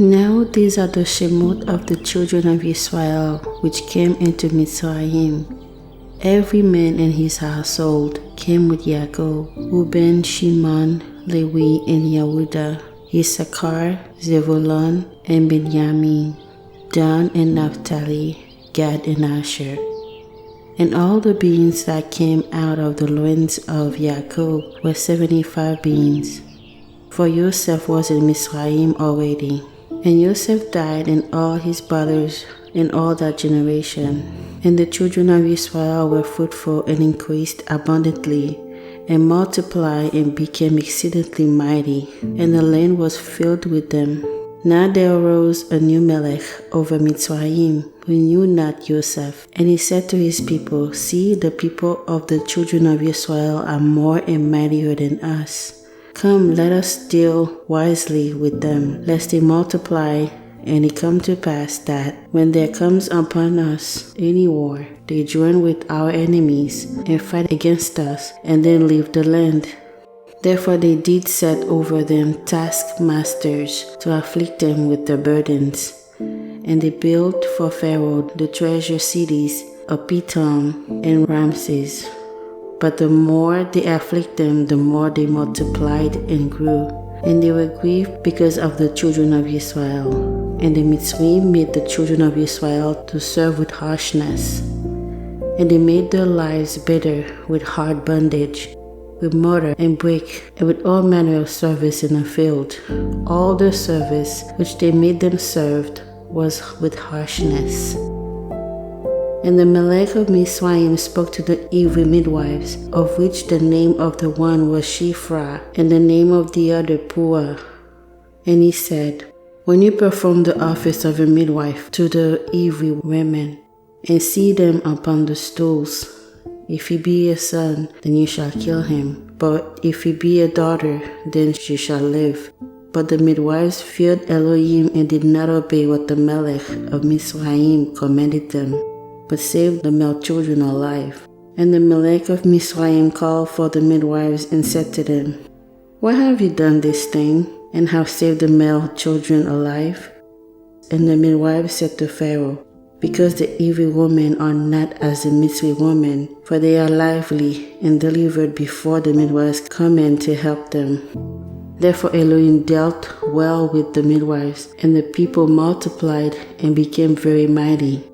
Now these are the Shemot of the children of Israel which came into Mitzrayim. Every man in his household came with Yaakov, Reuben, Shimon, Levi, and Yehuda, Issachar, Zebulun, and Benjamin, Dan and Naphtali, Gad and Asher. And all the beings that came out of the loins of Yaakov were 75 beings. For Joseph was in Mitzrayim already. And Joseph died and all his brothers in all that generation. And the children of Israel were fruitful and increased abundantly, and multiplied and became exceedingly mighty, and the land was filled with them. Now there arose a new Melech over Mitzrayim, who knew not Joseph. And he said to his people, See, the people of the children of Israel are more and mightier than us. Come, let us deal wisely with them, lest they multiply. And it come to pass that, when there comes upon us any war, they join with our enemies, and fight against us, and then leave the land. Therefore they did set over them taskmasters, to afflict them with their burdens. And they built for Pharaoh the treasure cities of Pithom and Ramses. But the more they afflict them, the more they multiplied and grew. And they were grieved because of the children of Israel. And the Mitzrayim made the children of Israel to serve with harshness. And they made their lives bitter with hard bondage, with mortar and brick, and with all manner of service in the field. All their service which they made them served was with harshness. And the Melech of Mitzrayim spoke to the Ivri midwives, of which the name of the one was Shiphrah, and the name of the other Puah. And he said, When you perform the office of a midwife to the Ivri women, and see them upon the stools, if he be a son, then you shall kill him. But if he be a daughter, then she shall live. But the midwives feared Elohim and did not obey what the Melech of Mitzrayim commanded them, but saved the male children alive. And the Melech of Mitzrayim called for the midwives and said to them, Why have you done this thing, and have saved the male children alive? And the midwives said to Pharaoh, Because the Ivri women are not as the Mitzri women, for they are lively and delivered before the midwives come in to help them. Therefore Elohim dealt well with the midwives, and the people multiplied and became very mighty.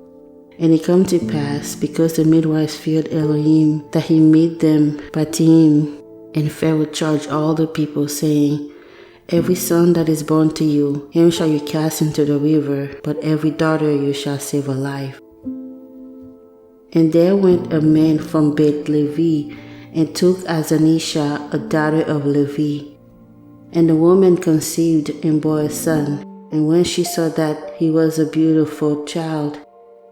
And it came to pass, because the midwives feared Elohim, that he made them Patim. And Pharaoh charged all the people, saying, Every son that is born to you, him shall you cast into the river, but every daughter you shall save alive. And there went a man from Beth Levi, and took as an Isha a daughter of Levi. And the woman conceived and bore a son. And when she saw that he was a beautiful child,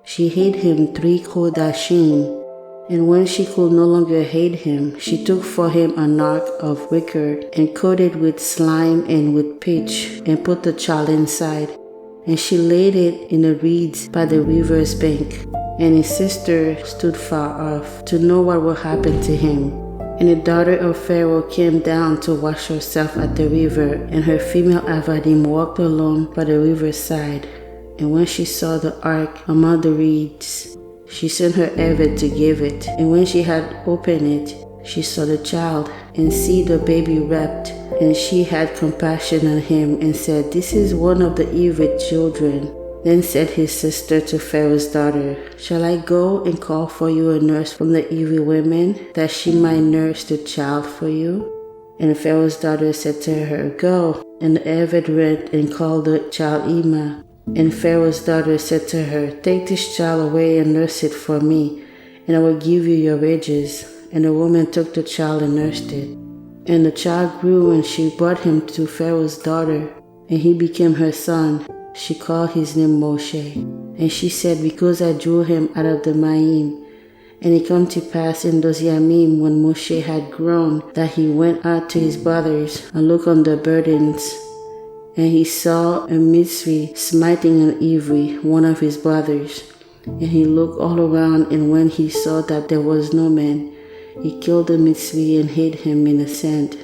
she hid him 3 Chodashim, and when she could no longer hide him, she took for him an ark of wicker, and coated with slime and with pitch, and put the child inside. And she laid it in the reeds by the river's bank. And his sister stood far off, to know what would happen to him. And the daughter of Pharaoh came down to wash herself at the river, and her female avadim walked alone by the river's side. And when she saw the ark among the reeds, she sent her Eved to give it. And when she had opened it, she saw the child, and see the baby wrapped. And she had compassion on him, and said, This is one of the Ivri children. Then said his sister to Pharaoh's daughter, Shall I go and call for you a nurse from the Ivri women, that she might nurse the child for you? And Pharaoh's daughter said to her, Go. And the Eved went and called the child Ima. And Pharaoh's daughter said to her, Take this child away and nurse it for me, and I will give you your wages. And the woman took the child and nursed it. And the child grew, and she brought him to Pharaoh's daughter, and he became her son. She called his name Moshe. And she said, Because I drew him out of the Mayim. And it came to pass in those Yamim, when Moshe had grown, that he went out to his brothers, and looked on the burdens. And he saw a Mitzri smiting an Ivri, one of his brothers. And he looked all around, and when he saw that there was no man, he killed the Mitzri and hid him in the sand.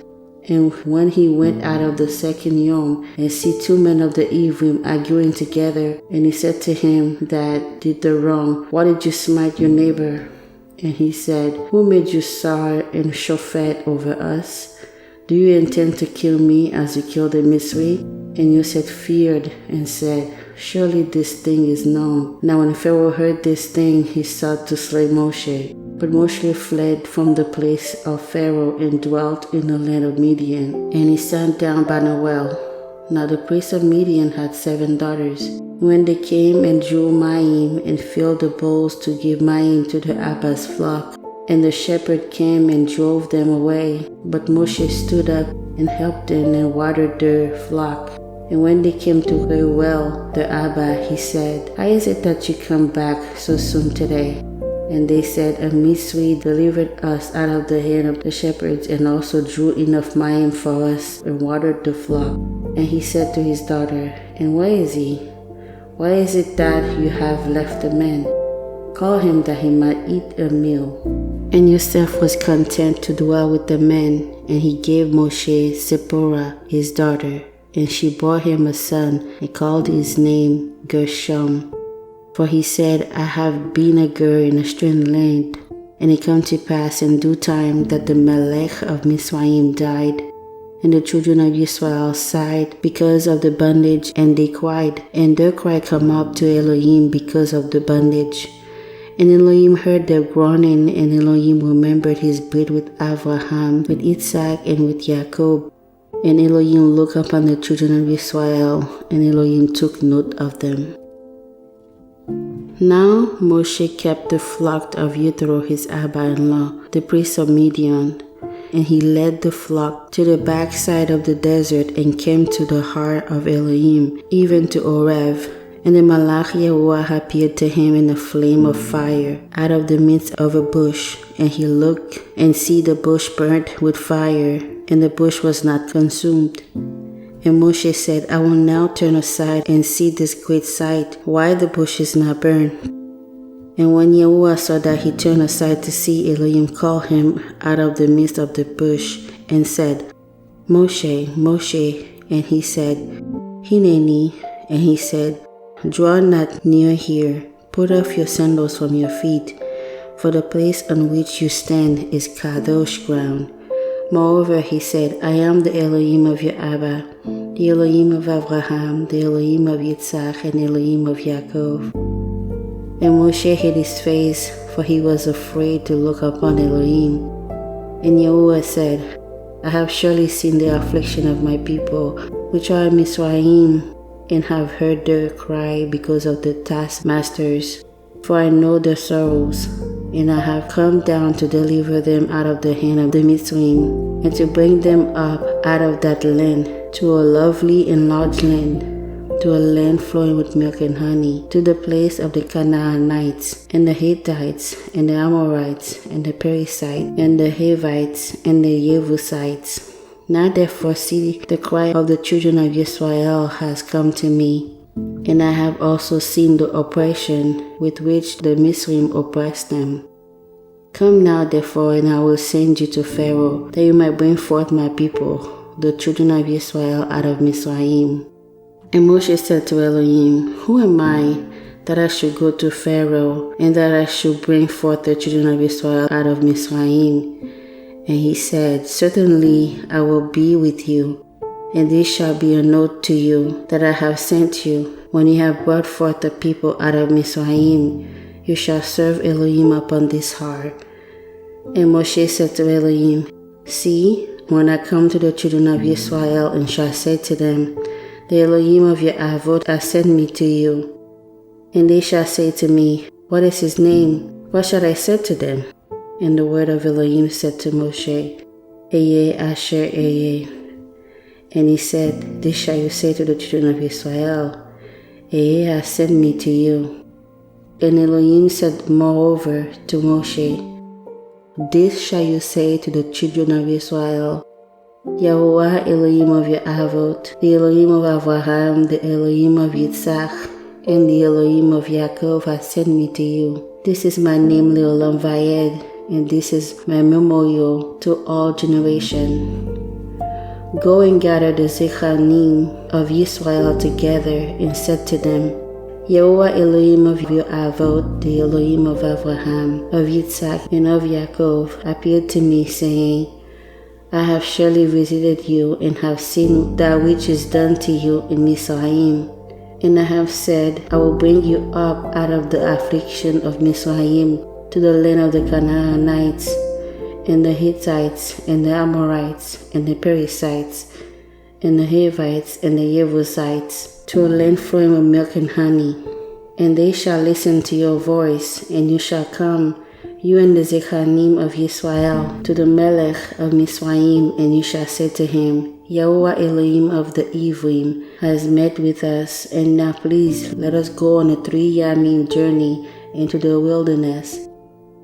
And when he went out of the second yom, and see 2 men of the Ephraim arguing together, and he said to him that did the wrong, Why did you smite your neighbor? And he said, Who made you Sar and Shofet over us? Do you intend to kill me as you killed the Misri? And Yosef feared and said, Surely this thing is known. Now when Pharaoh heard this thing, he sought to slay Moshe. But Moshe fled from the place of Pharaoh and dwelt in the land of Midian. And he sat down by the well. Now the priest of Midian had 7 daughters. When they came and drew Mayim and filled the bowls to give Mayim to the Abba's flock, and the shepherd came and drove them away. But Moshe stood up and helped them and watered their flock. And when they came to her well, the Abba, he said, How is it that you come back so soon today? And they said, A Misri delivered us out of the hand of the shepherds, and also drew enough Mayim for us, and watered the flock. And he said to his daughter, And where is he? Why is it that you have left the man? Call him that he might eat a meal. And Yosef was content to dwell with the men, and he gave Moshe Zipporah his daughter, and she bore him a son, and called his name Gershom. For he said, I have been a girl in a strange land. And it came to pass in due time that the Melech of Mitzrayim died, and the children of Israel sighed because of the bondage, and they cried, and their cry come up to Elohim because of the bondage. And Elohim heard their groaning, and Elohim remembered his bid with Abraham, with Isaac, and with Jacob. And Elohim looked upon the children of Israel, and Elohim took note of them. Now Moshe kept the flock of Yethro his Abba-in-law, the priest of Midian, and he led the flock to the backside of the desert and came to the heart of Elohim, even to Oreb. And the Malach YaHUaH appeared to him in a flame of fire out of the midst of a bush. And he looked, and see the bush burnt with fire, and the bush was not consumed. And Moshe said, I will now turn aside and see this great sight, why the bush is not burned. And when YaHUaH saw that he turned aside to see, Elohim called him out of the midst of the bush, and said, Moshe, Moshe. And he said, Hineni. And he said, Draw not near here, put off your sandals from your feet, for the place on which you stand is Kadosh ground. Moreover, he said, I am the Elohim of your Abba, the Elohim of Abraham, the Elohim of Yitzhak, and Elohim of Yaakov. And Moshe hid his face, for he was afraid to look upon Elohim. And YaHUaH said, I have surely seen the affliction of my people, which are in Mitzrayim, and have heard their cry because of the taskmasters. For I know their sorrows, and I have come down to deliver them out of the hand of the Mitzrayim, and to bring them up out of that land to a lovely and large land, to a land flowing with milk and honey, to the place of the Canaanites, and the Hittites, and the Amorites, and the Perizzites, and the Hivites, and the Jebusites. Now therefore see, the cry of the children of Israel has come to me, and I have also seen the oppression with which the Misrim oppressed them. Come now therefore, and I will send you to Pharaoh, that you might bring forth my people, the children of Israel, out of Mizraim. And Moshe said to Elohim, Who am I, that I should go to Pharaoh, and that I should bring forth the children of Israel out of Mizraim? And he said, Certainly I will be with you, and this shall be a note to you, that I have sent you. When you have brought forth the people out of Mizraim, you shall serve Elohim upon this heart. And Moshe said to Elohim, See, when I come to the children of Israel, and shall say to them, The Elohim of your avot has sent me to you. And they shall say to me, What is his name? What shall I say to them? And the word of Elohim said to Moshe, Eye asher eye. And he said, This shall you say to the children of Israel, Eye has sent me to you. And Elohim said moreover to Moshe, This shall you say to the children of Israel, YaHUaH Elohim of your avot, the Elohim of Abraham, the Elohim of Yitzhak, and the Elohim of Yaakov has sent me to you. This is my name Leolam Vayed, and this is my memorial to all generations. Go and gather the Zechanim of Israel together, and said to them, YaHUaH Elohim of your avot, the Elohim of Abraham, of Yitzhak, and of Yaakov, appeared to me, saying, I have surely visited you, and have seen that which is done to you in Mizraim. And I have said, I will bring you up out of the affliction of Mizraim to the land of the Canaanites, and the Hittites, and the Amorites, and the Perizzites, and the Hivites, and the Jebusites, to a land flowing with milk and honey. And they shall listen to your voice, and you shall come, you and the Zechanim of Israel, to the Melech of Mizraim, and you shall say to him, YaHUaH Elohim of the Ephraim has met with us, and now please let us go on a 3 yamim journey into the wilderness,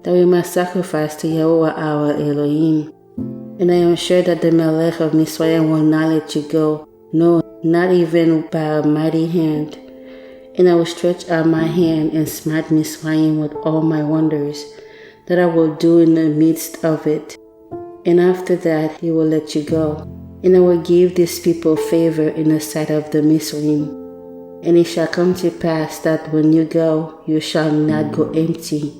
that we must sacrifice to YaHUaH our Elohim. And I am sure that the Melech of Mizraim will not let you go, no, not even by a mighty hand. And I will stretch out my hand and smite Mizraim with all my wonders that I will do in the midst of it. And after that he will let you go. And I will give these people favor in the sight of the Mizraim. And it shall come to pass that when you go, you shall not go empty.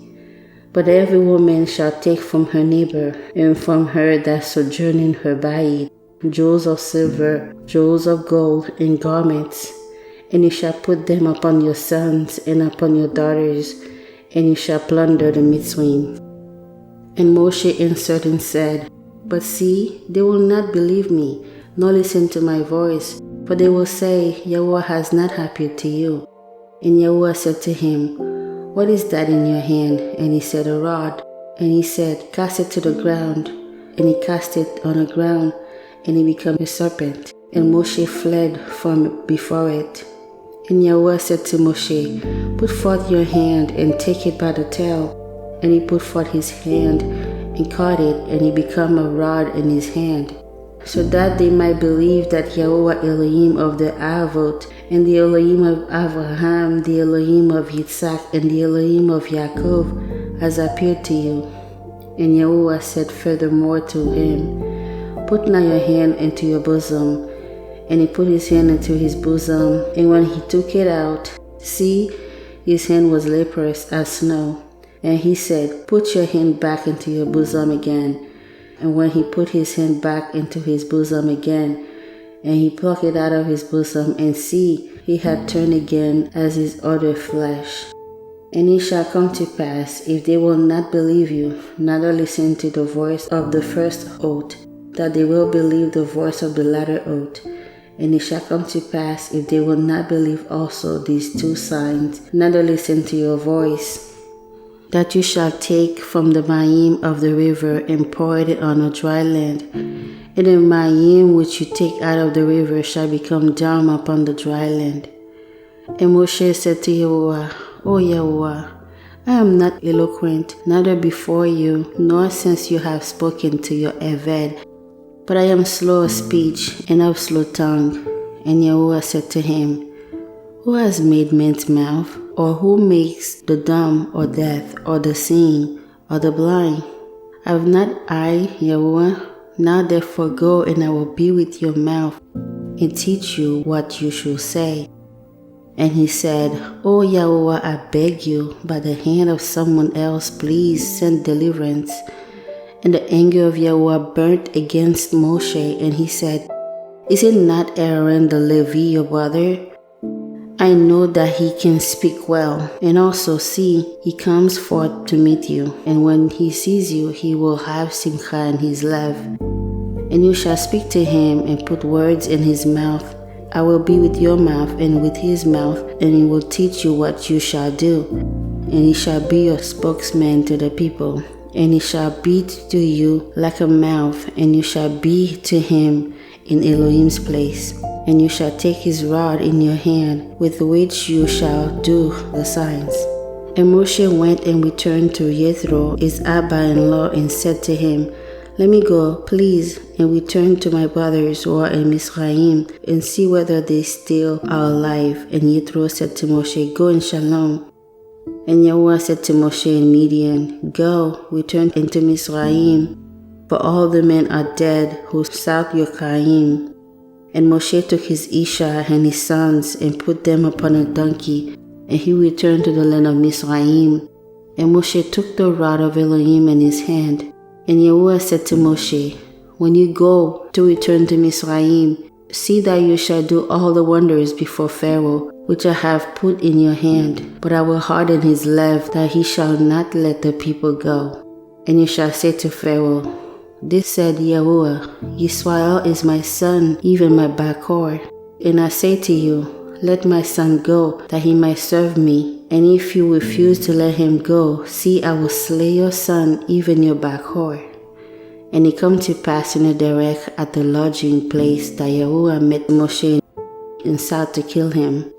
But every woman shall take from her neighbor, and from her that sojourn in her bayit, jewels of silver, jewels of gold, and garments. And you shall put them upon your sons and upon your daughters, and you shall plunder the Mizraim. And Moshe answered and said, But see, they will not believe me, nor listen to my voice, for they will say, YaHUaH has not appeared to you. And YaHUaH said to him, What is that in your hand? And he said, A rod. And he said, Cast it to the ground. And he cast it on the ground, and it became a serpent. And Moshe fled from before it. And YaHUaH said to Moshe, Put forth your hand and take it by the tail. And he put forth his hand and caught it, and it became a rod in his hand, so that they might believe that YaHUaH Elohim of the avot, and the Elohim of Abraham, the Elohim of Yitzhak, and the Elohim of Yaakov has appeared to you. And YaHUaH said furthermore to him, Put now your hand into your bosom. And he put his hand into his bosom, and when he took it out, see, his hand was leprous as snow. And he said, Put your hand back into your bosom again. And when he put his hand back into his bosom again, and he plucked it out of his bosom, and see, he had turned again as his other flesh. And it shall come to pass, if they will not believe you, neither listen to the voice of the first oath, that they will believe the voice of the latter oath. And it shall come to pass, if they will not believe also these 2 signs, neither listen to your voice, that you shall take from the Mayim of the river and pour it on a dry land. And the Mayim which you take out of the river shall become down upon the dry land. And Moshe said to YaHUaH, O YaHUaH, I am not eloquent, neither before you, nor since you have spoken to your Eved, but I am slow of speech and of slow tongue. And YaHUaH said to him, Who has made man's mouth? Or who makes the dumb or deaf or the seeing or the blind? Have not I, YaHUaH? Now therefore go, and I will be with your mouth and teach you what you should say. And he said, O YaHUaH, I beg you, by the hand of someone else, please send deliverance. And the anger of YaHUaH burnt against Moshe, and he said, Is it not Aaron the Levi your brother? I know that he can speak well, and also see, he comes forth to meet you, and when he sees you, he will have simcha in his love. And you shall speak to him and put words in his mouth. I will be with your mouth and with his mouth, and he will teach you what you shall do. And he shall be your spokesman to the people. And he shall be to you like a mouth, and you shall be to him in Elohim's place. And you shall take his rod in your hand, with which you shall do the signs. And Moshe went and returned to Jethro, his Abba-in-law, and said to him, Let me go, please, and return to my brothers who are in Mizraim, and see whether they still are alive. And Jethro said to Moshe, Go in Shalom. And YaHUaH said to Moshe in Midian, Go, return into Mizraim, for all the men are dead who sought Yochaim. And Moshe took his Isha and his sons and put them upon a donkey, and he returned to the land of Mizraim. And Moshe took the rod of Elohim in his hand. And YaHUaH said to Moshe, when you go to return to Mizraim, see that you shall do all the wonders before Pharaoh, which I have put in your hand. But I will harden his left, that he shall not let the people go. And you shall say to Pharaoh, this said YaHUaH, Yisrael is my son, even my Bachor. And I say to you, let my son go, that he might serve me. And if you refuse to let him go, see, I will slay your son, even your Bachor. And it came to pass in the derek at the lodging place that YaHUaH met Moshe and sought to kill him.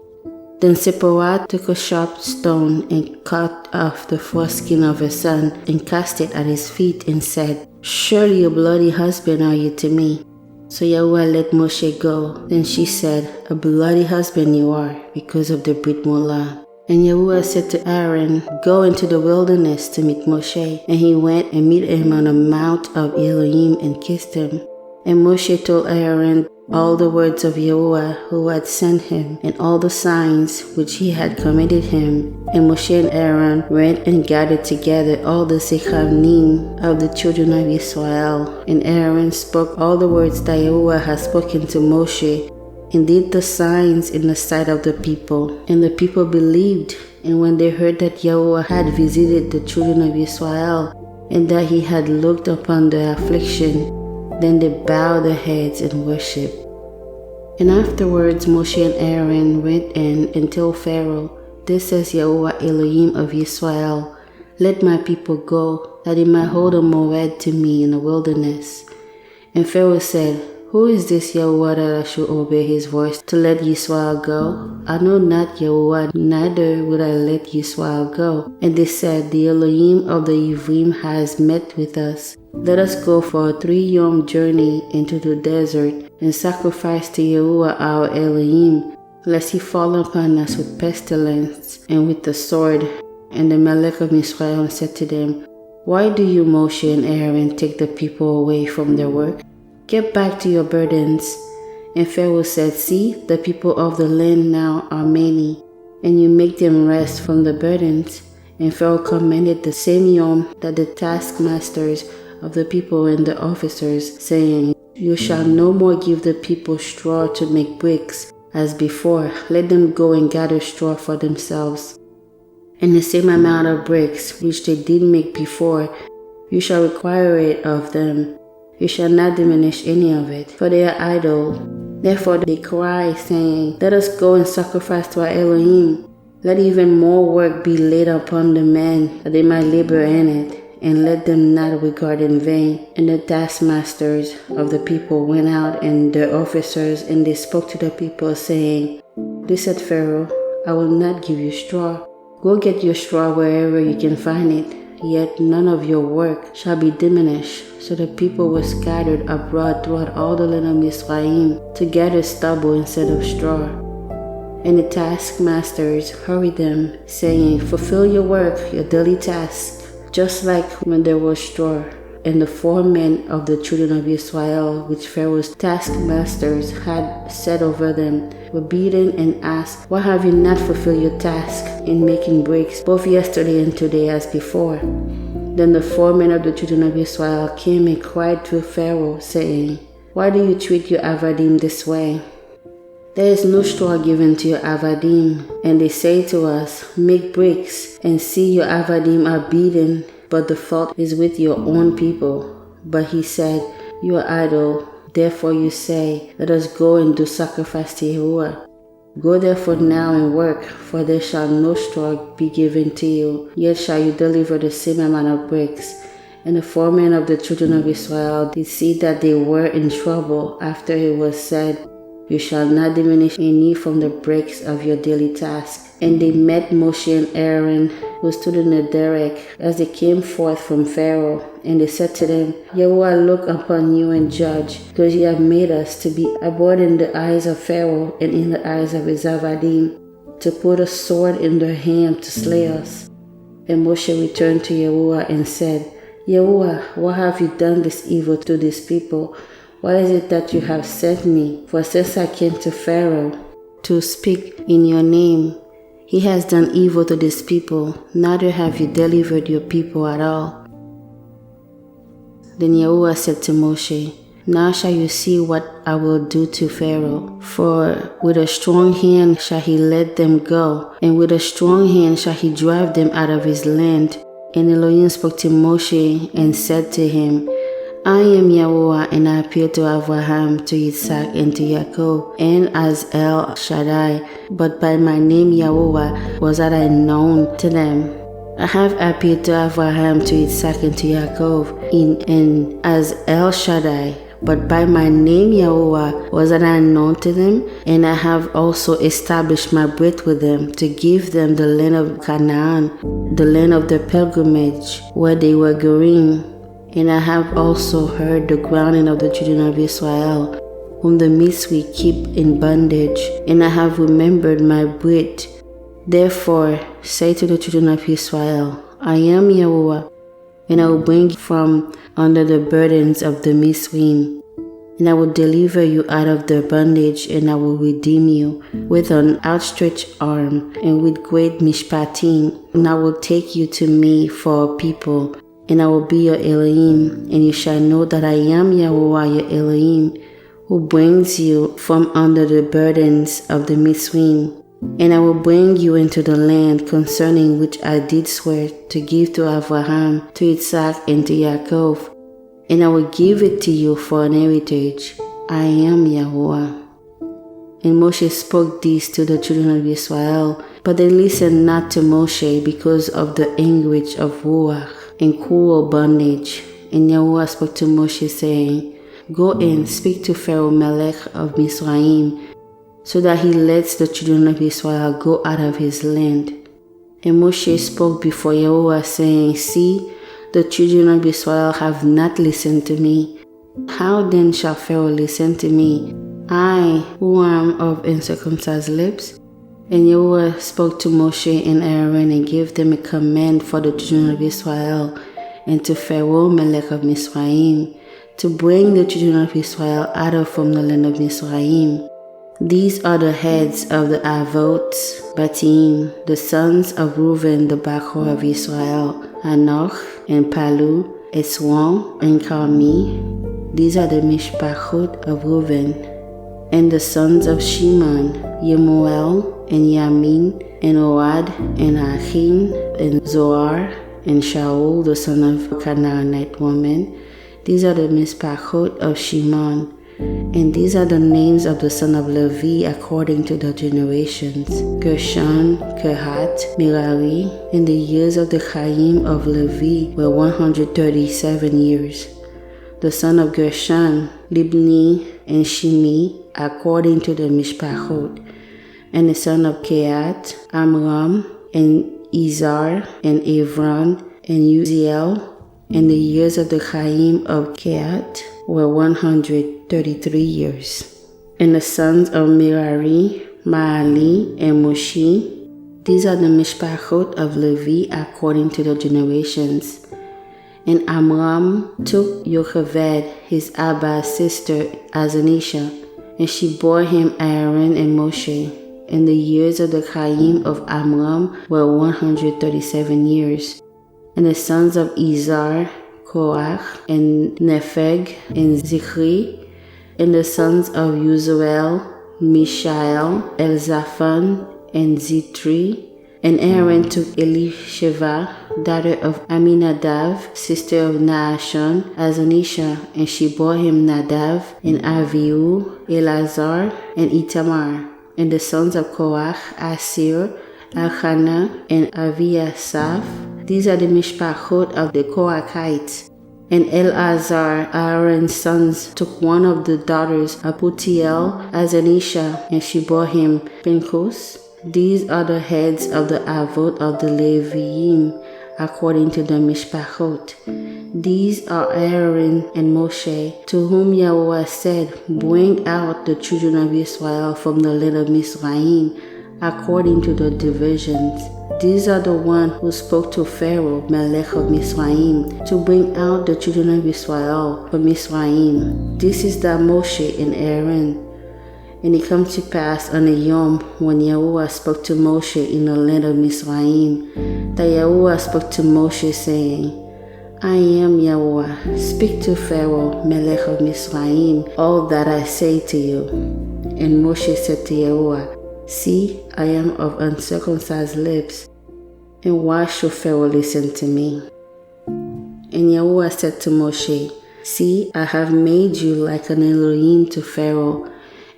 Then Zipporah took a sharp stone and cut off the foreskin of her son and cast it at his feet and said, surely a bloody husband are you to me. So YaHUaH let Moshe go. Then she said, a bloody husband you are, because of the Brit Milah. And YaHUaH said to Aaron, go into the wilderness to meet Moshe. And he went and met him on the mount of Elohim and kissed him. And Moshe told Aaron all the words of YaHUaH who had sent him, and all the signs which he had commanded him. And Moshe and Aaron went and gathered together all the Zechanim of the children of Israel. And Aaron spoke all the words that YaHUaH had spoken to Moshe, and did the signs in the sight of the people. And the people believed. And when they heard that YaHUaH had visited the children of Israel, and that he had looked upon their affliction, then they bowed their heads and worshipped. And afterwards Moshe and Aaron went in and told Pharaoh, this says YaHUaH Elohim of Israel, let my people go, that they might hold a moed to me in the wilderness. And Pharaoh said, who is this YaHUaH that I should obey his voice to let Yisrael go? I know not YaHUaH, neither would I let Yisrael go. And they said, the Elohim of the Ivrim has met with us. Let us go for a 3-yom journey into the desert and sacrifice to YaHUaH our Elohim, lest he fall upon us with pestilence and with the sword. And the Melech of Israel said to them, why do you, Moshe and Aaron, take the people away from their work? Get back to your burdens. And Pharaoh said, see, the people of the land now are many, and you make them rest from the burdens. And Pharaoh commanded the same yom that the taskmasters of the people and the officers, saying, you shall no more give the people straw to make bricks, as before. Let them go and gather straw for themselves. And the same amount of bricks which they did make before, you shall require it of them. You shall not diminish any of it, for they are idle. Therefore they cry, saying, let us go and sacrifice to our Elohim. Let even more work be laid upon the men, that they might labor in it, and let them not regard in vain. And the taskmasters of the people went out, and their officers, and they spoke to the people, saying, they said, Pharaoh, I will not give you straw. Go get your straw wherever you can find it, yet none of your work shall be diminished. So the people were scattered abroad throughout all the land of Mizraim to gather stubble instead of straw. And the taskmasters hurried them, saying, fulfill your work, your daily task, just like when there was straw. And the 4 men of the children of Israel, which Pharaoh's taskmasters had set over them, were beaten and asked, why have you not fulfilled your task in making bricks, both yesterday and today as before? Then the 4 men of the children of Israel came and cried to Pharaoh, saying, why do you treat your avadim this way? There is no straw given to your avadim. And they say to us, make bricks, and see your avadim are beaten, but the fault is with your own people. But he said, you are idle, therefore you say, let us go and do sacrifice to YaHUaH. Go therefore now and work, for there shall no straw be given to you, yet shall you deliver the same amount of bricks. And the 4 men of the children of Israel did see that they were in trouble after it was said, you shall not diminish any from the bricks of your daily task. And they met Moshe and Aaron, who stood in the derek, as they came forth from Pharaoh. And they said to them, YaHUaH look upon you and judge, because you have made us to be abhorred in the eyes of Pharaoh and in the eyes of his avadim, to put a sword in their hand to slay us. And Moshe returned to YaHUaH and said, YaHUaH, why have you done this evil to these people? What is it that you have sent me? For since I came to Pharaoh to speak in your name, he has done evil to these people, neither have you delivered your people at all. Then YaHUaH said to Moshe, now shall you see what I will do to Pharaoh. For with a strong hand shall he let them go, and with a strong hand shall he drive them out of his land. And Elohim spoke to Moshe and said to him, I am YaHUaH, and I appeared to Abraham, to Isaac, and to Jacob, and as El Shaddai, but by my name YaHUaH was I known to them. I have appeared to Abraham, to Isaac, and to Jacob, and as El Shaddai, but by my name YaHUaH was I known to them, and I have also established my breath with them, to give them the land of Canaan, the land of their pilgrimage, where they were going. And I have also heard the groaning of the children of Israel, whom the Misri keep in bondage, and I have remembered my breath. Therefore say to the children of Israel, I am YaHUaH, and I will bring you from under the burdens of the Misrim, and I will deliver you out of their bondage, and I will redeem you with an outstretched arm and with great mishpatim, and I will take you to me for a people, and I will be your Elohim, and you shall know that I am YaHUaH your Elohim, who brings you from under the burdens of the Misrim. And I will bring you into the land concerning which I did swear to give to Abraham, to Isaac, and to Jacob, and I will give it to you for an heritage. I am YaHUaH. And Moshe spoke this to the children of Israel, but they listened not to Moshe because of the anguish of ruach and cruel bondage. And YaHUaH spoke to Moshe, saying, Go and speak to Pharaoh Melech of Mizraim, so that he lets the children of Israel go out of his land. And Moshe spoke before YaHUaH, saying, See, the children of Israel have not listened to me. How then shall Pharaoh listen to me, I, who am of uncircumcised lips? And YaHUaH spoke to Moshe and Aaron and gave them a command for the children of Israel and to Pharaoh Melech of Mizraim, to bring the children of Israel out from the land of Mizraim. These are the heads of the Avot Batim, the sons of Reuben, the Bachor of Israel, Anoch and Palu, Eswan and Carmi. These are the Mishpachot of Reuben. And the sons of Shimon, Yemuel and Yamin and Ohad and Achim and Zohar and Shaul, the son of a Canaanite woman. These are the Mishpachot of Shimon. And these are the names of the son of Levi according to their generations: Gershon, Kehat, Merari. And the years of the Chaim of Levi were 137 years. The son of Gershon, Libni and Shimi, according to the Mishpachot. And the son of Kehat, Amram and Izar and Evron and Uziel. And the years of the Chaim of Kehat were 133 years. And the sons of Merari, Maali and Mushi. These are the Mishpachot of Levi according to their generations. And Amram took Yocheved, his Abba's sister, as an Isha, and she bore him Aaron and Moshe. And the years of the Chaim of Amram were 137 years. And the sons of Izar, Korach, and Nepheg, and Zichri. And the sons of Uziel, Mishael, Elzaphan, and Zitri. And Aaron took Elisheva, daughter of Aminadav, sister of Naashon, as an Isha, and she bore him Nadav, and Avihu, Elazar, and Itamar. And the sons of Korach, Asir, Elkanah, and Aviasaph. These are the Mishpachot of the Korachites. And Eleazar, Aaron's sons, took one of the daughters of Putiel as an Isha, and she bore him Pinchas. These are the heads of the Avot of the Leviim, according to the Mishpachot. These are Aaron and Moshe, to whom YaHUaH said, Bring out the children of Israel from the land of Mizraim, according to the divisions. These are the ones who spoke to Pharaoh, Melech of Mizraim, to bring out the children of Israel from Mizraim. This is that Moshe and Aaron. And it come to pass on a Yom when YaHUaH spoke to Moshe in the land of Mizraim, that YaHUaH spoke to Moshe, saying, I am YaHUaH. Speak to Pharaoh, Melech of Mizraim, all that I say to you. And Moshe said to YaHUaH, See, I am of uncircumcised lips, and why should Pharaoh listen to me? And YaHUaH said to Moshe, See, I have made you like an Elohim to Pharaoh,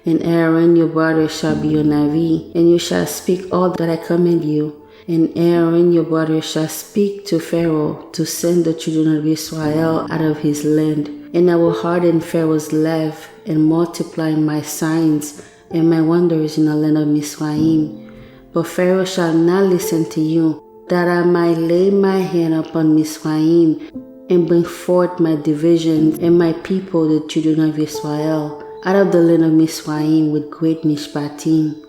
and Aaron your brother shall be your Navi, and you shall speak all that I command you. And Aaron your brother shall speak to Pharaoh to send the children of Israel out of his land. And I will harden Pharaoh's love and multiply my signs and my wonders in the land of Mizraim. But Pharaoh shall not listen to you, that I might lay my hand upon Mizraim and bring forth my divisions and my people, the children of Israel, out of the land of Mizraim with great mishpatim.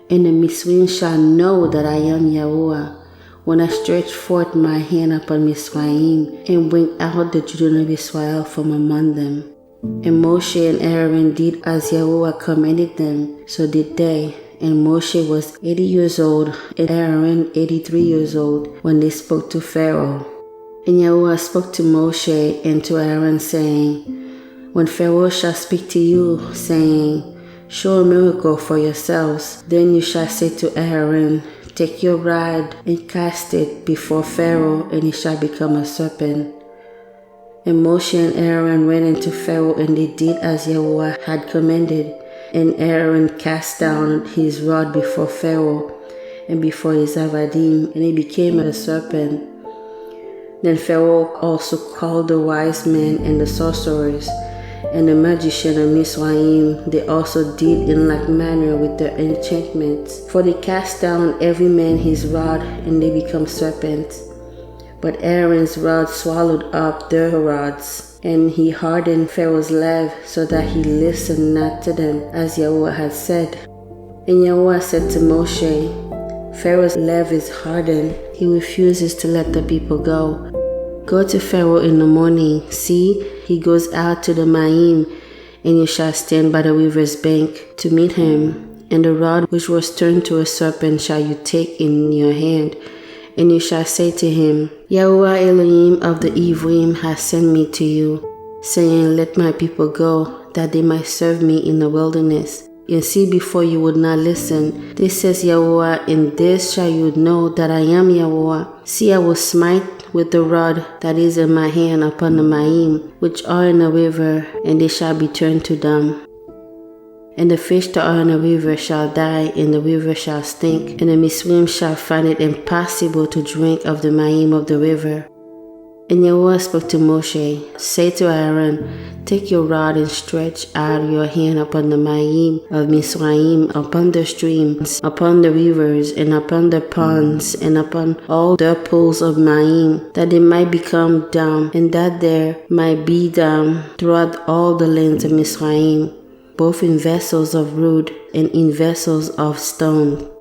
And the Mizraim shall know that I am YaHUaH, when I stretch forth my hand upon Mizraim and bring out the children of Israel from among them. And Moshe and Aaron did as YaHUaH commanded them, so did they. And Moshe was 80 years old, and Aaron 83 years old, when they spoke to Pharaoh. And YaHUaH spoke to Moshe and to Aaron, saying, When Pharaoh shall speak to you, saying, Show a miracle for yourselves, then you shall say to Aaron, Take your rod and cast it before Pharaoh, and it shall become a serpent. And Moshe and Aaron went into Pharaoh, and they did as YaHUaH had commanded. And Aaron cast down his rod before Pharaoh and before his avadim, and it became a serpent. Then Pharaoh also called the wise men and the sorcerers, and the magician of Mizraim. They also did in like manner with their enchantments. For they cast down every man his rod, and they become serpents. But Aaron's rod swallowed up their rods, and he hardened Pharaoh's love, so that he listened not to them, as YaHUaH had said. And YaHUaH said to Moshe, Pharaoh's love is hardened. He refuses to let the people go. Go to Pharaoh in the morning. See, he goes out to the Mayim, and you shall stand by the river's bank to meet him. And the rod which was turned to a serpent shall you take in your hand, and you shall say to him, YaHUaH Elohim of the Ivrim has sent me to you, saying, Let my people go, that they might serve me in the wilderness. And see, before you would not listen. This says YaHUaH, in this shall you know that I am YaHUaH. See, I will smite with the rod that is in my hand upon the Mayim, which are in the river, and they shall be turned to dung. And the fish that are in the river shall die, and the river shall stink, and the Mizraim shall find it impossible to drink of the Mayim of the river. And YaHUaH spoke to Moshe, Say to Aaron, Take your rod and stretch out your hand upon the Mayim of Mizraim, upon the streams, upon the rivers, and upon the ponds, and upon all the pools of Mayim, that they might become dumb, and that there might be dumb throughout all the lands of Mizraim, both in vessels of wood and in vessels of stone.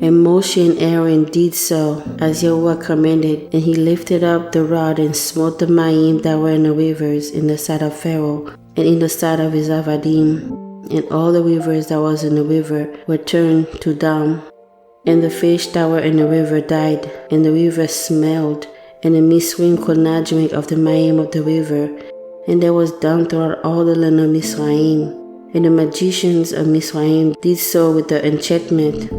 And Moshe and Aaron did so, as YaHUaH commanded, and he lifted up the rod and smote the Mayim that were in the rivers in the sight of Pharaoh, and in the sight of his avadim. And all the rivers that was in the river were turned to dung. And the fish that were in the river died, and the river smelled, and the Mizraim could not drink of the Mayim of the river, and there was dung throughout all the land of Mizraim. And the magicians of Mizraim did so with their enchantment.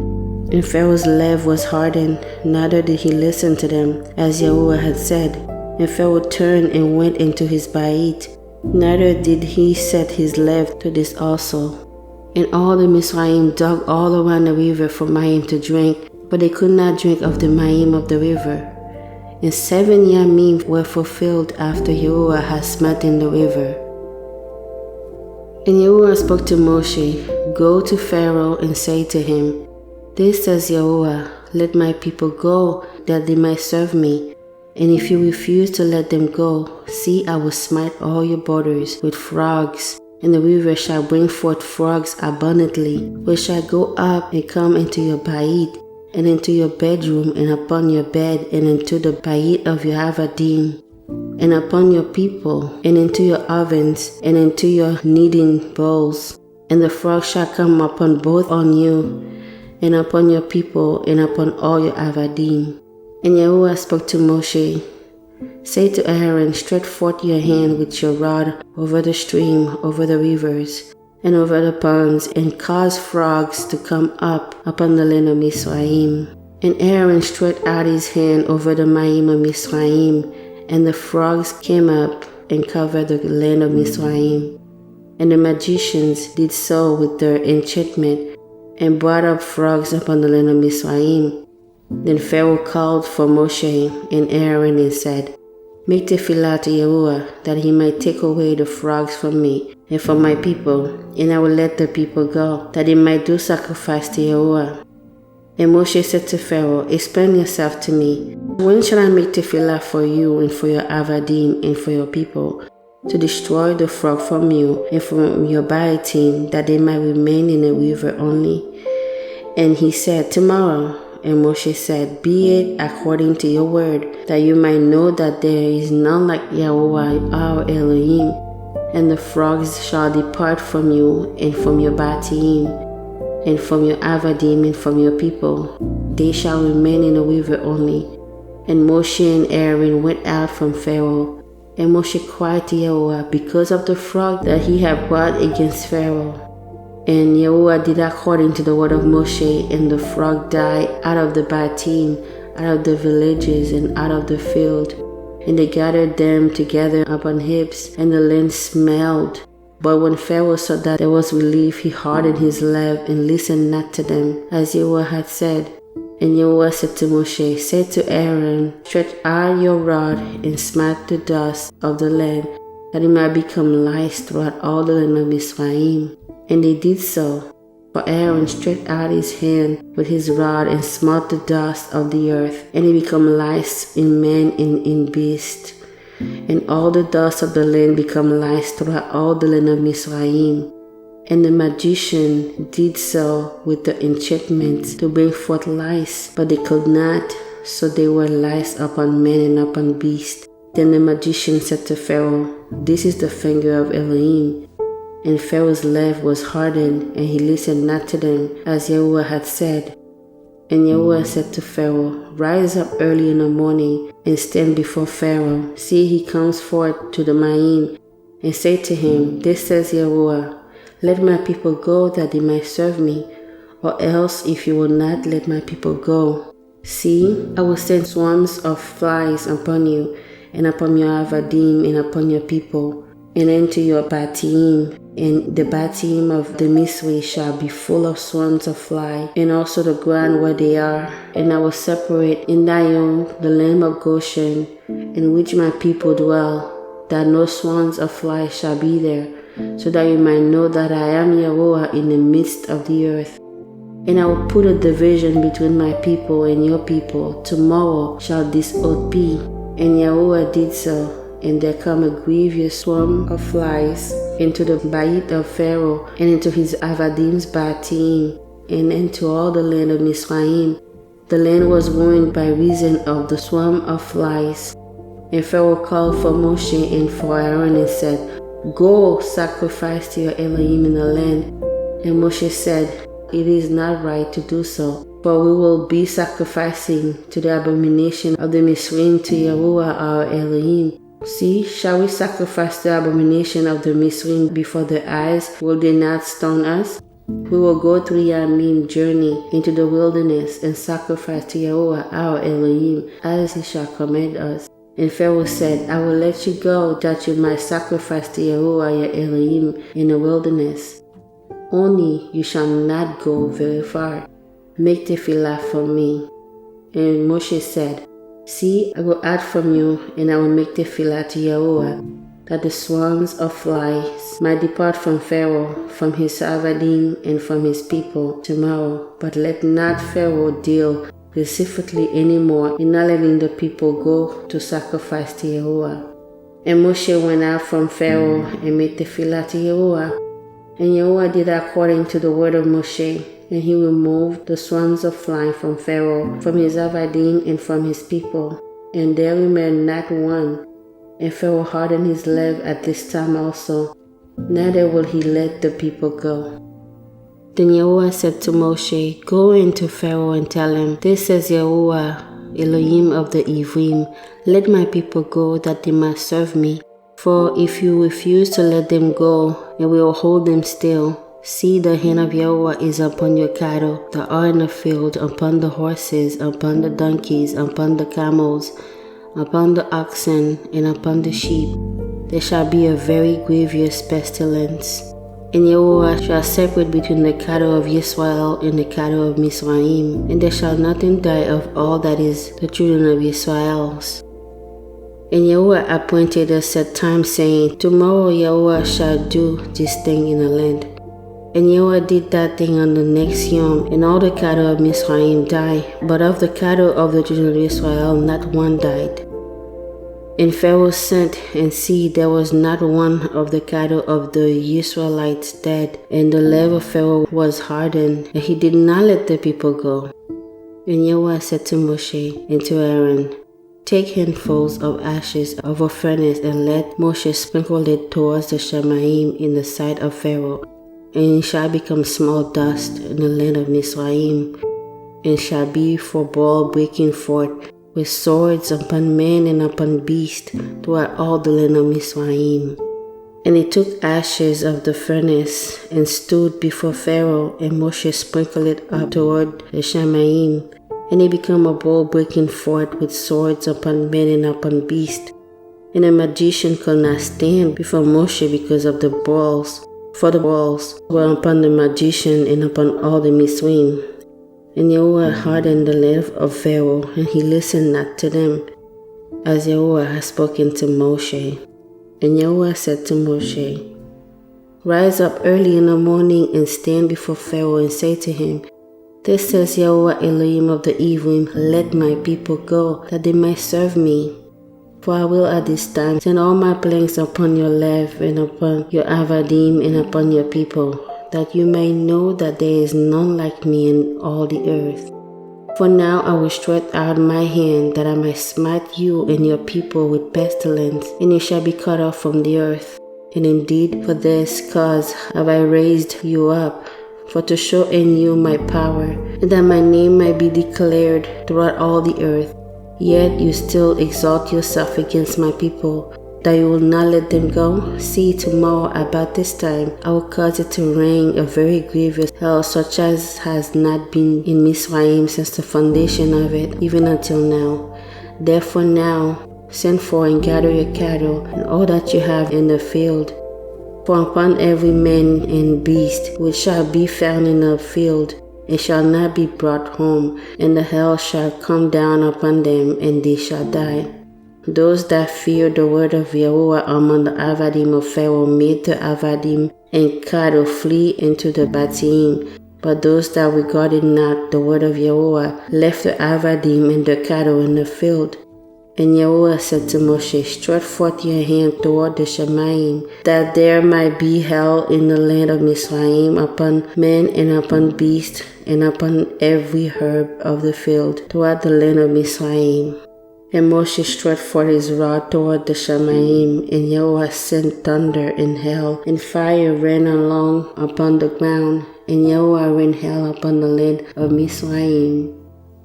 And Pharaoh's love was hardened, neither did he listen to them, as YaHUaH had said. And Pharaoh turned and went into his bait, neither did he set his love to this also. And all the Mizraim dug all around the river for Mayim to drink, but they could not drink of the Mayim of the river. And 7 yamim were fulfilled after YaHUaH had smitten the river. And YaHUaH spoke to Moshe, Go to Pharaoh and say to him, This says YaHUaH, Let my people go, that they might serve me. And if you refuse to let them go, see, I will smite all your borders with frogs, and the river shall bring forth frogs abundantly, which shall go up and come into your bayit, and into your bedroom, and upon your bed, and into the bayit of your avadim, and upon your people, and into your ovens, and into your kneading bowls. And the frogs shall come upon both on you, and upon your people, and upon all your avadim. And YaHuaH spoke to Moshe, say to Aaron, stretch forth your hand with your rod over the stream, over the rivers, and over the ponds, and cause frogs to come up upon the land of Mizraim. And Aaron stretched out his hand over the Mayim of Mizraim, and the frogs came up and covered the land of Mizraim. And the magicians did so with their enchantment, and brought up frogs upon the land of Mizraim. Then Pharaoh called for Moshe and Aaron and said, make tefillah to YaHuaH, that he might take away the frogs from me and from my people, and I will let the people go, that they might do sacrifice to YaHuaH. And Moshe said to Pharaoh, explain yourself to me. When shall I make tefillah for you and for your avadim and for your people, to destroy the frog from you and from your baitim, that they might remain in the river only? And he said, tomorrow. And Moshe said, be it according to your word, that you might know that there is none like YaHuaH our Elohim. And the frogs shall depart from you, and from your baitim, and from your avadim, and from your people. They shall remain in the river only. And Moshe and Aaron went out from Pharaoh. And Moshe cried to YaHuaH because of the frog that he had brought against Pharaoh. And YaHuaH did according to the word of Moshe, and the frog died out of the baitim, out of the villages, and out of the field. And they gathered them together upon heaps, and the land smelled. But when Pharaoh saw that there was relief, he hardened his love and listened not to them, as YaHuaH had said. And YaHuaH said to Moshe, say to Aaron, stretch out your rod and smite the dust of the land, that it might become lice throughout all the land of Mizraim. And they did so. For Aaron stretched out his hand with his rod and smote the dust of the earth, and it became lice in man and in beast. And all the dust of the land became lice throughout all the land of Mizraim. And the magician did so with the enchantments to bring forth lice, but they could not, so they were lice upon men and upon beast. Then the magician said to Pharaoh, this is the finger of Elohim. And Pharaoh's love was hardened, and he listened not to them, as YaHuaH had said. And YaHuaH said to Pharaoh, rise up early in the morning, and stand before Pharaoh. See, he comes forth to the Mayim, and say to him, this says YaHuaH, let my people go, that they might serve me, or else if you will not let my people go, see, I will send swarms of flies upon you, and upon your avadim, and upon your people, and into your baitim, and the baitim of the Misri shall be full of swarms of flies, and also the ground where they are. And I will separate in Dayom the land of Goshen, in which my people dwell, that no swarms of flies shall be there, so that you might know that I am YaHuaH in the midst of the earth. And I will put a division between my people and your people. Tomorrow shall this oath be. And YaHuaH did so. And there come a grievous swarm of flies into the bayit of Pharaoh, and into his avadim's baitim, and into all the land of Mizraim. The land was ruined by reason of the swarm of flies. And Pharaoh called for Moshe and for Aaron and said, go, sacrifice to your Elohim in the land. And Moshe said, it is not right to do so, for we will be sacrificing to the abomination of the Mizraim to YaHuaH our Elohim. See, shall we sacrifice the abomination of the Mizraim before their eyes? Will they not stone us? We will go 3 yamim journey into the wilderness and sacrifice to YaHuaH our Elohim, as he shall command us. And Pharaoh said, I will let you go, that you might sacrifice to YaHuaH your Elohim in the wilderness. Only you shall not go very far. Make tefillah for me. And Moshe said, see, I will add from you, and I will make tefillah to YaHuaH, that the swarms of flies might depart from Pharaoh, from his avadim, and from his people tomorrow. But let not Pharaoh deal deceitfully anymore in not letting the people go to sacrifice to YaHuaH. And Moshe went out from Pharaoh and made tefillah to YaHuaH. And YaHUaH did according to the word of Moshe, and he removed the swarms of flies from Pharaoh, from his avadim, and from his people. And there remained not one. And Pharaoh hardened his leg at this time also, neither will he let the people go. Then YaHUaH said to Moshe, Go into Pharaoh and tell him, This says YaHUaH, Elohim of the Ivrim, let my people go, that they might serve me. For if you refuse to let them go, and will hold them still, see, the hand of YaHUaH is upon your cattle that are in the field, upon the horses, upon the donkeys, upon the camels, upon the oxen, and upon the sheep. There shall be a very grievous pestilence. And YaHUaH shall separate between the cattle of Yisrael and the cattle of Mizraim, and there shall nothing die of all that is the children of Yisrael's. And YaHUaH appointed a set time, saying, Tomorrow YaHUaH shall do this thing in the land. And YaHUaH did that thing on the next Yom, and all the cattle of Mizraim died, but of the cattle of the children of Israel not one died. And Pharaoh sent, and see, there was not one of the cattle of the Israelites dead, and the leg of Pharaoh was hardened, and he did not let the people go. And YaHUaH said to Moshe and to Aaron, Take handfuls of ashes of a furnace, and let Moshe sprinkle it towards the Shemaim in the sight of Pharaoh, and it shall become small dust in the land of Mizraim, and shall be for ball breaking forth, with swords upon men and upon beasts throughout all the land of Mizraim. And he took ashes of the furnace, and stood before Pharaoh, and Moshe sprinkled it up toward the Shemaim, and it became a bowl breaking forth with swords upon men and upon beasts. And the magician could not stand before Moshe because of the balls, for the balls were upon the magician and upon all the Mizraim. And YaHUaH hardened the leg of Pharaoh, and he listened not to them, as YaHUaH had spoken to Moshe. And YaHUaH said to Moshe, Rise up early in the morning and stand before Pharaoh and say to him, This says YaHUaH Elohim of the Ivrim, let my people go, that they might serve me. For I will at this time send all my plagues upon your land, and upon your avadim, and upon your people, that you may know that there is none like me in all the earth. For now I will stretch out my hand, that I might smite you and your people with pestilence, and you shall be cut off from the earth. And indeed for this cause have I raised you up, for to show in you my power, and that my name might be declared throughout all the earth. Yet you still exalt yourself against my people, that you will not let them go. See, tomorrow about this time I will cause it to rain a very grievous hail, such as has not been in Mizraim since the foundation of it, even until now. Therefore now send for and gather your cattle, and all that you have in the field. For upon every man and beast which shall be found in the field, it shall not be brought home, and the hail shall come down upon them, and they shall die. Those that feared the word of YaHUaH among the avadim of Pharaoh made the avadim and cattle flee into the batim. But those that regarded not the word of YaHUaH left the avadim and the cattle in the field. And YaHUaH said to Moshe, Stretch forth your hand toward the Shemaim, that there might be hail in the land of Mizraim upon men and upon beasts, and upon every herb of the field throughout the land of Mizraim. And Moshe stretched forth his rod toward the Shemaim, and YaHUaH sent thunder and hail, and fire ran along upon the ground, and YaHUaH rained hail upon the land of Mizraim.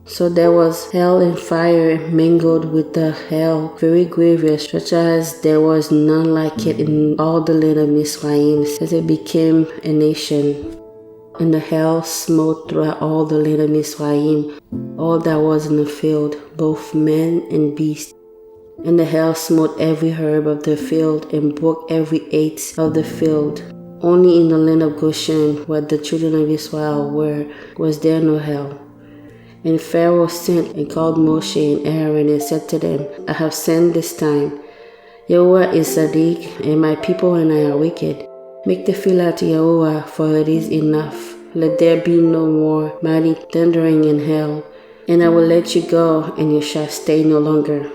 So there was hail and fire mingled with the hail, very grievous, such as there was none like it in all the land of Mizraim, as it became a nation. And the hail smote throughout all the land of Mizraim, all that was in the field, both men and beasts. And the hail smote every herb of the field, and broke every eighth of the field. Only in the land of Goshen, where the children of Israel were, was there no hail. And Pharaoh sent and called Moshe and Aaron, and said to them, I have sinned this time. YaHUaH is Sadiq, and my people and I are wicked. Make tefillah to YaHUaH, for it is enough. Let there be no more mighty thundering in hell. And I will let you go, and you shall stay no longer.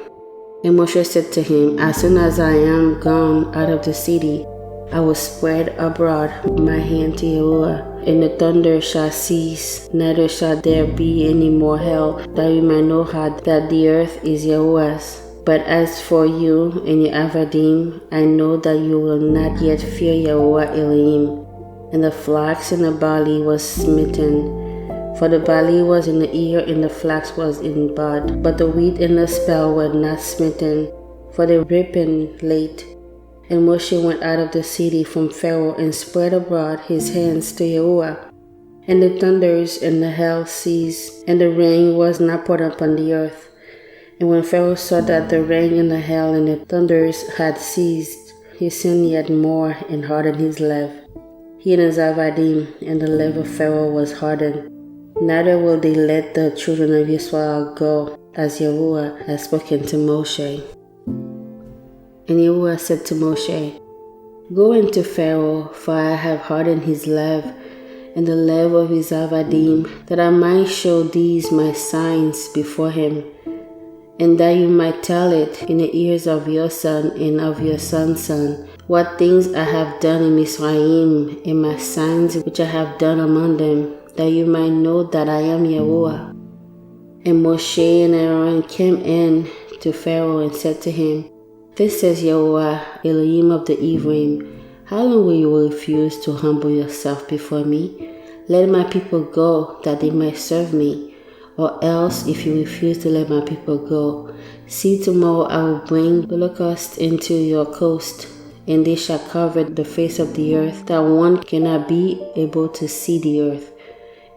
And Moshe said to him, As soon as I am gone out of the city, I will spread abroad my hand to YaHuaH, and the thunder shall cease, neither shall there be any more hail, that we might know that the earth is YaHuaH's. But as for you and your avadim, I know that you will not yet fear YaHuaH Elohim. And the flax and the barley was smitten, for the barley was in the ear and the flax was in bud. But the wheat and the spell were not smitten, for they ripened late. And Moshe went out of the city from Pharaoh and spread abroad his hands to YaHuaH. And the thunders and the hail ceased, and the rain was not poured upon the earth. And when Pharaoh saw that the rain and the hail and the thunders had ceased, he sinned yet more and hardened his love. He and his avadim, and the love of Pharaoh was hardened. Neither will they let the children of Israel go, as YaHuaH had spoken to Moshe. And YaHuaH said to Moshe, Go into Pharaoh, for I have hardened his love, and the love of his avadim, that I might show these my signs before him, and that you might tell it in the ears of your son and of your son's son, what things I have done in Mizraim, and my signs which I have done among them, that you might know that I am YaHuaH. And Moshe and Aaron came in to Pharaoh and said to him, This says YaHuaH, Elohim of the Ephraim, how long will you refuse to humble yourself before me? Let my people go, that they might serve me. Or else, if you refuse to let my people go, see, tomorrow I will bring the locusts into your coast, and they shall cover the face of the earth, that one cannot be able to see the earth.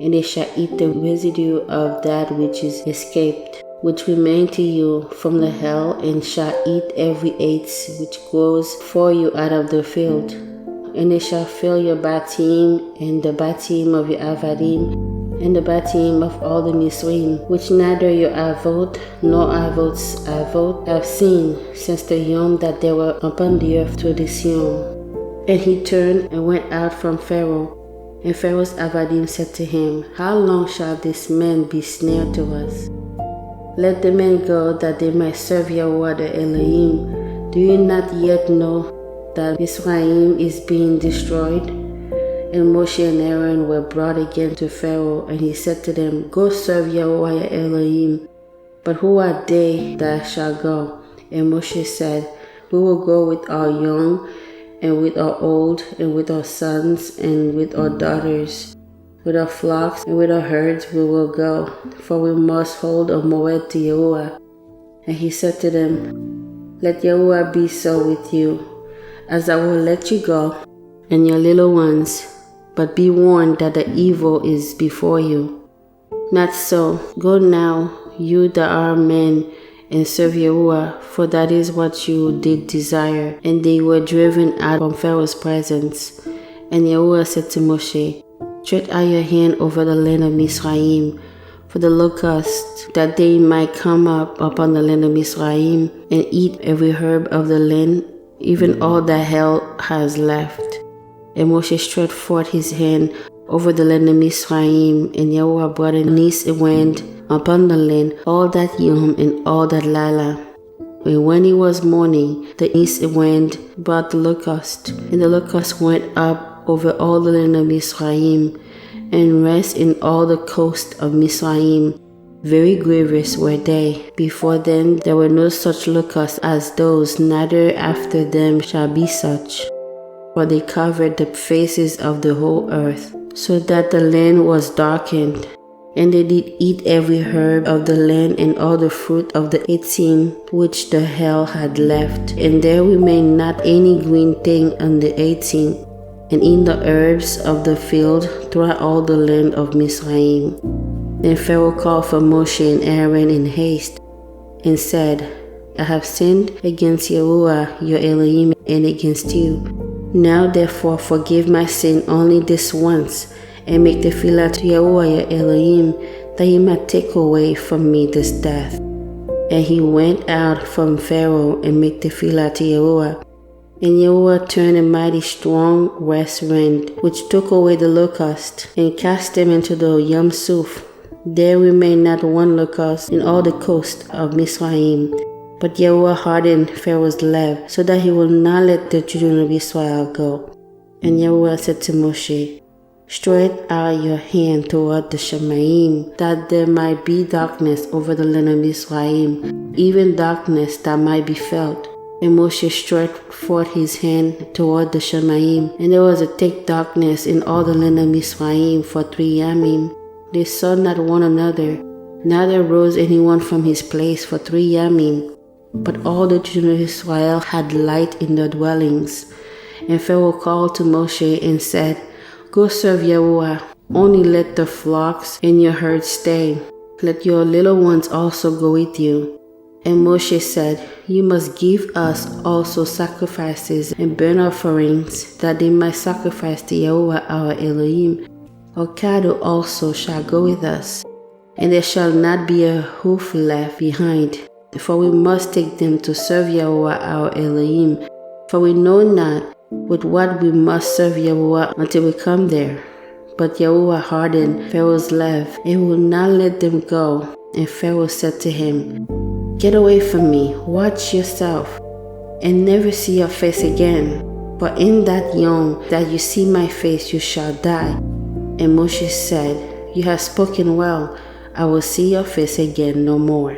And they shall eat the residue of that which is escaped, which remain to you from the hell, and shall eat every eighth which grows for you out of the field. And they shall fill your batim, and the batim of your avadim, and the batim of all the Mizraim, which neither your avot nor avot's avot have seen since the yom that they were upon the earth to this yom. And he turned and went out from Pharaoh. And Pharaoh's avadim said to him, How long shall this man be snare to us? Let the men go, that they might serve YaHuaH the Elohim. Do you not yet know that Mizraim is being destroyed? And Moshe and Aaron were brought again to Pharaoh, and he said to them, Go serve YaHuaH your Elohim. But who are they that shall go? And Moshe said, We will go with our young, and with our old, and with our sons, and with our daughters. With our flocks and with our herds we will go, for we must hold a moed to YaHuaH. And he said to them, Let YaHuaH be so with you, as I will let you go, and your little ones. But be warned that the evil is before you. Not so. Go now, you that are men, and serve YaHuaH, for that is what you did desire. And they were driven out from Pharaoh's presence. And YaHuaH said to Moshe, Stretch out your hand over the land of Mizraim, for the locusts, that they might come up upon the land of Mizraim, and eat every herb of the land, even all that hell has left. And Moshe stretched forth his hand over the land of Mizraim, and YaHuaH brought an east wind upon the land all that yom and all that lala. And when it was morning, the east wind brought the locust, and the locust went up over all the land of Mizraim, and rest in all the coast of Mizraim. Very grievous were they. Before then there were no such locusts as those, neither after them shall be such. For they covered the faces of the whole earth, so that the land was darkened. And they did eat every herb of the land and all the fruit of the 18 which the hell had left. And there remained not any green thing on the 18, and in the herbs of the field throughout all the land of Mizraim. Then Pharaoh called for Moshe and Aaron in haste, and said, I have sinned against YaHuaH your Elohim and against you. Now therefore forgive my sin only this once, and make tefillah to YaHuaH your Elohim, that he might take away from me this death. And he went out from Pharaoh and made tefillah to YaHuaH. And YaHuaH turned a mighty strong west wind, which took away the locust, and cast them into the Yam Suf. There remained not one locust in all the coast of Mizraim. But YaHUaH hardened Pharaoh's love, so that he will not let the children of Israel go. And YaHUaH said to Moshe, "Stretch out your hand toward the Shemaim, that there might be darkness over the land of Israel, even darkness that might be felt." And Moshe stretched forth his hand toward the Shemaim, and there was a thick darkness in all the land of Israel for 3 yamim. They saw not one another, neither rose anyone from his place for 3 yamim. But all the children of Israel had light in their dwellings. And Pharaoh called to Moshe and said, "Go serve YaHUaH. Only let the flocks and your herds stay. Let your little ones also go with you." And Moshe said, "You must give us also sacrifices and burnt offerings, that they might sacrifice to YaHUaH our Elohim. Our cattle also shall go with us, and there shall not be a hoof left behind, for we must take them to serve YaHUaH our Elohim. For we know not with what we must serve YaHUaH until we come there." But YaHUaH hardened Pharaoh's love and would not let them go. And Pharaoh said to him, "Get away from me, watch yourself, and never see your face again. For in that yom that you see my face, you shall die." And Moshe said, "You have spoken well. I will see your face again no more."